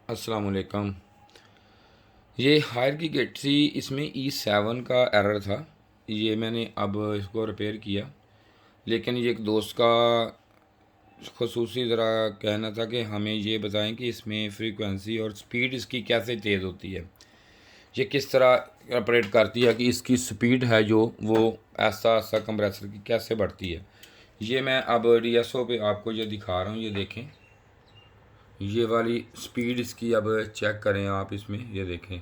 अस्सलाम वालेकुम। ये हायर की गेट्सी इसमें E7 का एरर था। ये मैंने अब इसको रिपेयर किया, लेकिन ये एक दोस्त का खसूसी ज़रा कहना था कि हमें ये बताएं कि इसमें फ्रीक्वेंसी और स्पीड इसकी कैसे तेज़ होती है, ये किस तरह ऑपरेट करती है कि इसकी स्पीड है जो वो ऐसा ऐसा कंप्रेसर की कैसे बढ़ती है। ये मैं अब DSO पे आपको ये दिखा रहा हूँ। ये देखें, ये वाली स्पीड इसकी अब चेक करें आप। इसमें ये देखें,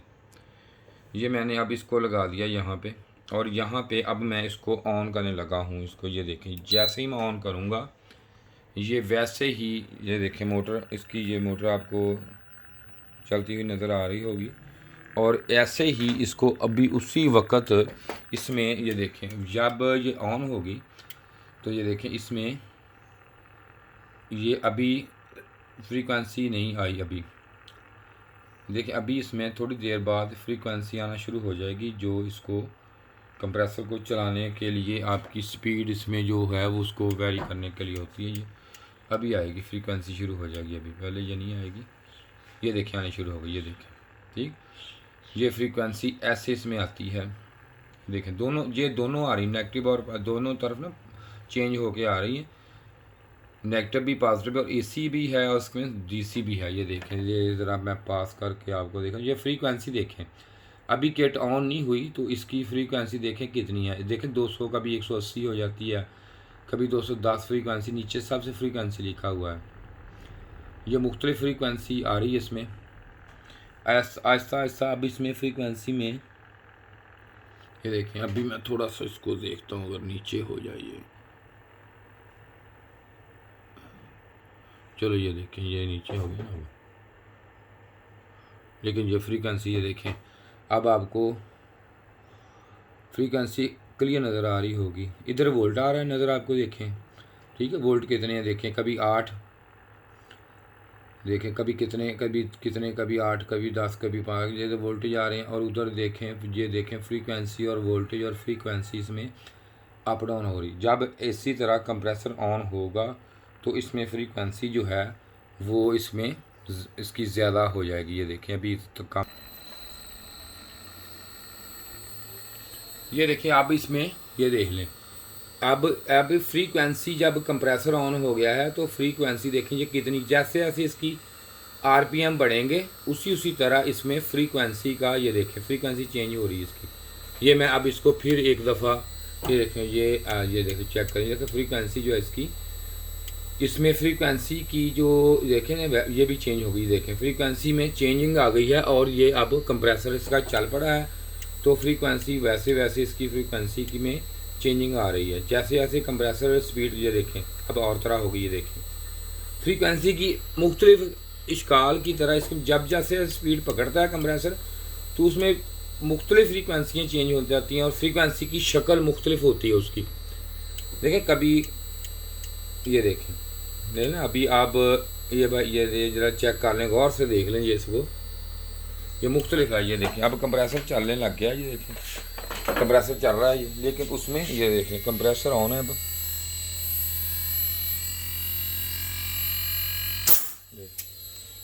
ये मैंने अब इसको लगा दिया यहाँ पे, और यहाँ पे अब मैं इसको ऑन करने लगा हूँ इसको। ये देखें, जैसे ही मैं ऑन करूँगा ये वैसे ही, ये देखें मोटर इसकी, ये मोटर आपको चलती हुई नज़र आ रही होगी। और ऐसे ही इसको अभी उसी वक्त इसमें ये देखें, जब ये ऑन होगी तो ये देखें इसमें ये अभी फ्रीक्वेंसी नहीं आई। अभी देखिए, अभी इसमें थोड़ी देर बाद फ्रीक्वेंसी आना शुरू हो जाएगी, जो इसको कंप्रेसर को चलाने के लिए आपकी स्पीड इसमें जो है वो उसको वेरी करने के लिए होती है। ये अभी आएगी, फ्रीक्वेंसी शुरू हो जाएगी। अभी पहले ये नहीं आएगी, ये देखें आनी शुरू हो गई। ये देखें, ठीक, ये फ्रीक्वेंसी ऐसे इसमें आती है। देखें दोनों, ये दोनों आ रही, नेगेटिव और दोनों तरफ ना चेंज होके आ रही है। नेगेटिव भी पॉजिटिव और AC भी है और उसमें DC भी है। ये देखें, ये ज़रा मैं पास करके आपको देखा, ये फ्रीक्वेंसी देखें। अभी किट ऑन नहीं हुई तो इसकी फ्रीक्वेंसी देखें कितनी है। देखें 200, कभी 180 हो जाती है, कभी 210 फ्रीक्वेंसी नीचे सबसे फ्रीक्वेंसी लिखा हुआ है। ये मुख्तलिफ फ्रीक्वेंसी आ रही है इसमें आहिस्ता आहिस्ता। अब इसमें फ्रीक्वेंसी में ये देखें, अभी मैं थोड़ा सा इसको देखता हूँ, अगर नीचे हो जाइए, चलो ये देखें ये नीचे हो गया ना। लेकिन ये फ्रीक्वेंसी ये देखें, अब आपको फ्रीक्वेंसी क्लियर नज़र आ रही होगी। इधर वोल्ट आ रहा है नज़र आपको, देखें, ठीक है। वोल्ट कितने हैं देखें, कभी 8 देखें, कभी कितने, कभी 8, कभी 10, कभी 5, ये तो वोल्टेज आ रहे हैं। और उधर देखें, ये देखें फ्रीक्वेंसी और वोल्टेज और फ्रीक्वेंसी इसमें अप डाउन हो रही। जब इसी तरह कंप्रेसर ऑन होगा तो इसमें फ्रीक्वेंसी जो है वो इसमें इसकी ज़्यादा हो जाएगी। ये देखें अभी तो कम, ये देखिए अब इसमें ये देख लें। अब फ्रीक्वेंसी जब कंप्रेसर ऑन हो गया है तो फ्रीक्वेंसी देखें ये कितनी, जैसे जैसे इसकी RPM बढ़ेंगे उसी तरह इसमें फ्रीक्वेंसी का, ये देखें फ्रीक्वेंसी चेंज हो रही है इसकी। ये मैं अब इसको फिर एक दफ़ा, ये देखें, ये देखें चेक करें, देखो फ्रीक्वेंसी जो है इसकी, इसमें फ्रीक्वेंसी की जो देखें ना ये भी चेंज हो गई। देखें फ्रीक्वेंसी में चेंजिंग आ गई है और ये अब कंप्रेसर इसका चल पड़ा है तो फ्रीक्वेंसी वैसे वैसे इसकी फ्रीक्वेंसी की में चेंजिंग आ रही है। जैसे जैसे कंप्रेसर स्पीड ये देखें अब और तरह हो गई। ये देखें फ्रीक्वेंसी की मुख्तलिफ इश्काल की तरह इसकी जब जैसे स्पीड पकड़ता है कंप्रेसर तो उसमें मुख्तलिफ फ्रीक्वेंसियाँ चेंज हो जाती हैं और फ्रीक्वेंसी की शक्ल मुख्तलिफ होती है उसकी। देखें कभी ये देखें, देखें ना अभी आप ये भाई ये ज़रा चेक कर लें, गौर से देख लें ये इसको, ये मुख्तलिफ है। ये देखें अब कंप्रेसर चलने लग गया। ये देखें कंप्रेसर चल रहा है ये, लेकिन उसमें ये देखें कंप्रेसर ऑन है अब।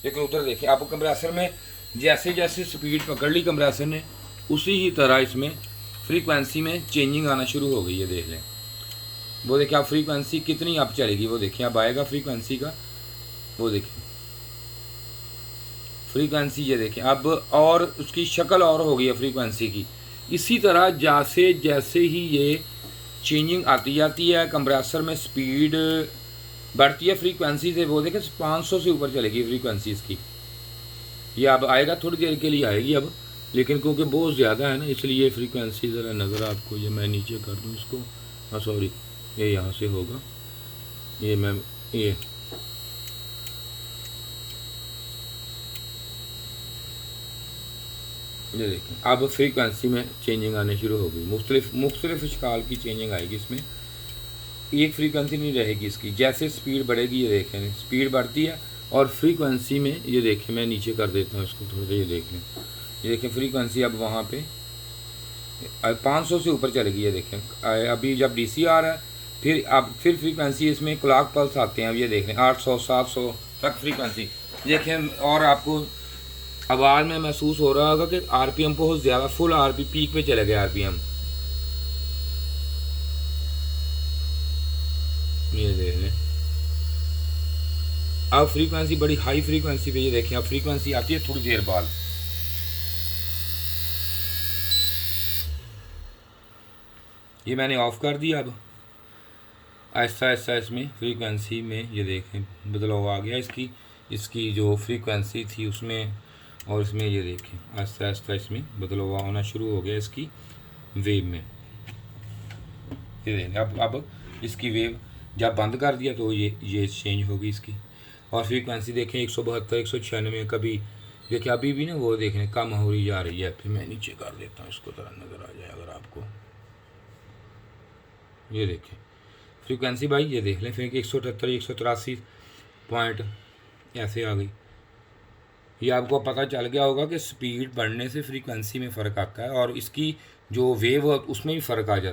लेकिन उधर देखें आप कंप्रेसर में जैसे जैसे स्पीड पकड़ ली कंप्रेसर ने उसी ही तरह इसमें फ्रीक्वेंसी में चेंजिंग आना शुरू हो गई है। देख लें वो देखें आप फ्रीक्वेंसी कितनी अब चलेगी, वो देखें अब आएगा फ्रीक्वेंसी का, वो देखें फ्रीक्वेंसी ये देखें अब, और उसकी शक्ल और हो गई है फ्रीक्वेंसी की। इसी तरह जैसे जैसे ही ये चेंजिंग आती जाती है कंप्रेसर में स्पीड बढ़ती है फ्रीक्वेंसी से, वो देखें 500 से ऊपर चलेगी फ्रीक्वेंसी इसकी। ये अब आएगा, थोड़ी देर के लिए आएगी अब, लेकिन क्योंकि बहुत ज़्यादा है ना इसलिए फ्रीक्वेंसी ज़रा नज़र आपको, ये मैं नीचे कर दूँ इसको, हाँ सॉरी ये यहाँ से होगा, ये मैं ये देखें अब फ्रीक्वेंसी में चेंजिंग आने शुरू हो गई। मुख्तलिफ शिकाल की चेंजिंग आएगी इसमें, एक फ्रीक्वेंसी नहीं रहेगी इसकी। जैसे स्पीड बढ़ेगी ये देखें स्पीड बढ़ती है और फ्रीक्वेंसी में ये देखें, मैं नीचे कर देता हूँ इसको थोड़ा सा, ये देख लें, ये देखें फ्रीक्वेंसी अब वहाँ पे 500 से ऊपर चलेगी। ये देखें अभी जब DC आ रहा है फिर फ्रीक्वेंसी इसमें क्लॉक पल्स आते हैं। अब ये देख लें 800 700 तक फ्रीक्वेंसी देखें। और आपको आवाज़ में महसूस हो रहा होगा कि आरपीएम बहुत ज़्यादा फुल आरपी पीक पे चले गए आरपीएम। ये देख लें, अब फ्रीक्वेंसी बड़ी हाई फ्रीक्वेंसी पे, ये देखें अब फ्रीक्वेंसी आती है थोड़ी देर बाद। ये मैंने ऑफ़ कर दिया। अब आहिस्ता आहिस्ता इसमें फ्रीक्वेंसी में ये देखें बदलाव आ गया इसकी, इसकी जो फ्रीक्वेंसी थी उसमें और इसमें ये देखें आहिस्ता आहिस्ता इसमें बदलाव आना शुरू हो गया इसकी वेव में। ये देखें अब इसकी वेव जब बंद कर दिया तो ये चेंज होगी इसकी। और फ्रीक्वेंसी देखें 172 196, कभी देखिए अभी भी ना वो देखें कम हो रही जा रही है। फिर मैं नीचे कर देता हूँ इसको, तरह नज़र आ जाए अगर आपको। ये देखें फ्रीक्वेंसी भाई, ये देख लें फिर 178 183 पॉइंट ऐसे आ गई। ये आपको पता चल गया होगा कि स्पीड बढ़ने से फ्रीक्वेंसी में फ़र्क आता है और इसकी जो वेव उसमें भी फ़र्क आ जाता है।